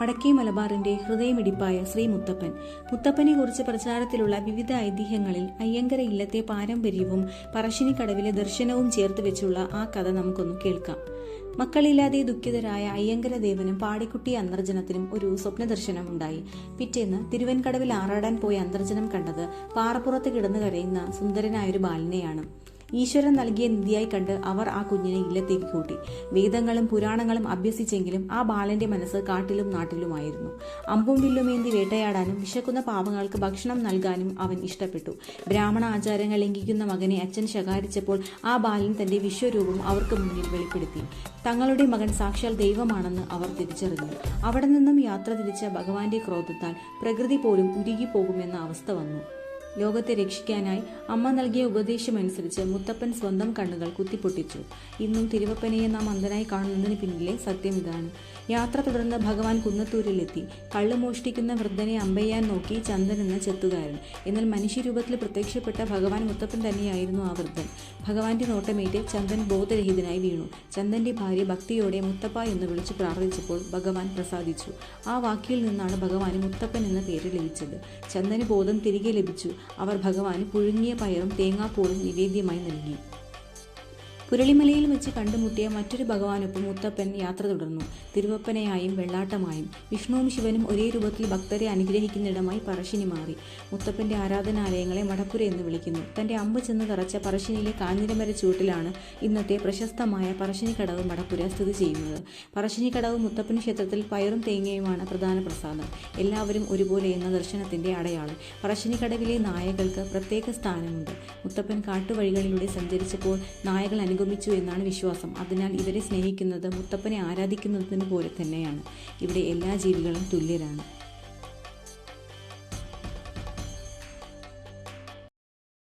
വടക്കേ മലബാറിന്റെ ഹൃദയമിടിപ്പായ ശ്രീ മുത്തപ്പൻ. മുത്തപ്പനെ കുറിച്ച് പ്രചാരത്തിലുള്ള വിവിധ ഐതിഹ്യങ്ങളിൽ അയ്യങ്കര ഇല്ലത്തെ പാരമ്പര്യവും പറശ്ശിനിക്കടവിലെ ദർശനവും ചേർത്ത് വെച്ചുള്ള ആ കഥ നമുക്കൊന്ന് കേൾക്കാം. മക്കളില്ലാതെ ദുഃഖിതരായ അയ്യങ്കര ദേവനും പാടിക്കുട്ടി അന്തർജനത്തിനും ഒരു സ്വപ്നദർശനം ഉണ്ടായി. പിറ്റേന്ന് തിരുവൻകടവിൽ ആറാടാൻ പോയി അന്തർജനം കണ്ടത് പാറപ്പുറത്ത് കിടന്നു കരയുന്ന സുന്ദരനായൊരു ബാലനെയാണ്. ഈശ്വരൻ നൽകിയ നിധിയായി കണ്ട് അവർ ആ കുഞ്ഞിനെ ഇല്ലത്തേക്ക് കൂട്ടി. വേദങ്ങളും പുരാണങ്ങളും അഭ്യസിച്ചെങ്കിലും ആ ബാലന്റെ മനസ്സ് കാട്ടിലും നാട്ടിലുമായിരുന്നു. അമ്പും വില്ലുമേന്തി വേട്ടയാടാനും വിശക്കുന്ന പാവങ്ങൾക്ക് ഭക്ഷണം നൽകാനും അവൻ ഇഷ്ടപ്പെട്ടു. ബ്രാഹ്മണ ആചാരങ്ങൾ ലംഘിക്കുന്ന മകനെ അച്ഛൻ ശകാരിച്ചപ്പോൾ ആ ബാലൻ തന്റെ വിശ്വരൂപം അവർക്ക് മുന്നിൽ വെളിപ്പെടുത്തി. തങ്ങളുടെ മകൻ സാക്ഷാൽ ദൈവമാണെന്ന് അവർ തിരിച്ചറിഞ്ഞു. അവിടെ നിന്നും യാത്ര തിരിച്ച ഭഗവാന്റെ ക്രോധത്താൽ പ്രകൃതി പോലും ഉരുകിപ്പോകുമെന്ന അവസ്ഥ വന്നു. ലോകത്തെ രക്ഷിക്കാനായി അമ്മ നൽകിയ ഉപദേശമനുസരിച്ച് മുത്തപ്പൻ സ്വന്തം കണ്ണുകൾ കുത്തിപ്പൊട്ടിച്ചു. ഇന്നും തിരുവപ്പനയെ നാം അന്ധനായി കാണുന്നതിന് പിന്നിലെ സത്യം ഇതാണ്. യാത്ര തുടർന്ന് ഭഗവാൻ കുന്നത്തൂരിലെത്തി. കള്ളു മോഷ്ടിക്കുന്ന വൃദ്ധനെ അമ്പയ്യാൻ നോക്കി ചന്ദൻ എന്ന ചെത്തുകാരൻ. എന്നാൽ മനുഷ്യരൂപത്തിൽ പ്രത്യക്ഷപ്പെട്ട ഭഗവാൻ മുത്തപ്പൻ തന്നെയായിരുന്നു ആ വൃദ്ധൻ. ഭഗവാന്റെ നോട്ടമേറ്റ് ചന്ദൻ ബോധരഹിതനായി വീണു. ചന്ദന്റെ ഭാര്യ ഭക്തിയോടെ മുത്തപ്പ എന്ന് വിളിച്ചു പ്രാർത്ഥിച്ചപ്പോൾ ഭഗവാൻ പ്രസാദിച്ചു. ആ വാക്കിൽ നിന്നാണ് ഭഗവാന് മുത്തപ്പൻ എന്ന പേര് ലഭിച്ചത്. ചന്ദന് ബോധം തിരികെ ലഭിച്ചു. അവർ ഭഗവാന് പുഴുങ്ങിയ പയറും തേങ്ങാപ്പൂളും നിവേദ്യമായി നൽകി. പുരളിമലയിൽ വെച്ച് കണ്ടുമുട്ടിയ മറ്റൊരു ഭഗവാനൊപ്പം മുത്തപ്പൻ യാത്ര തുടർന്നു. തിരുവപ്പനയായും വെള്ളാട്ടമായും വിഷ്ണുവും ശിവനും ഒരേ രൂപത്തിൽ ഭക്തരെ അനുഗ്രഹിക്കുന്നിടമായി പറശ്ശിനി മാറി. മുത്തപ്പന്റെ ആരാധനാലയങ്ങളെ മടപ്പുര എന്ന് വിളിക്കുന്നു. തന്റെ അമ്പ് ചെന്ന് തറച്ച പറശ്ശിനിയിലെ കാഞ്ഞിരമര ചൂട്ടിലാണ് ഇന്നത്തെ പ്രശസ്തമായ പറശ്ശിനിക്കടവ് മടപ്പുര സ്ഥിതി ചെയ്യുന്നത്. പറശ്ശിനിക്കടവ് മുത്തപ്പൻ ക്ഷേത്രത്തിൽ പയറും തേങ്ങയുമാണ് പ്രധാന പ്രസാദം. എല്ലാവരും ഒരുപോലെ എന്ന ദർശനത്തിന്റെ അടയാളം. പറശ്ശിനിക്കടവിലെ നായകൾക്ക് പ്രത്യേക സ്ഥാനമുണ്ട്. മുത്തപ്പൻ കാട്ടുവഴികളിലൂടെ സഞ്ചരിച്ചപ്പോൾ നായകൾ അനുഗമിച്ചു എന്നാണ് വിശ്വാസം. അതിനാൽ ഇവരെ സ്നേഹിക്കുന്നത് മുത്തപ്പനെ ആരാധിക്കുന്നതിന് പോലെ തന്നെയാണ്. ഇവിടെ എല്ലാ ജീവികളും തുല്യരാണ്.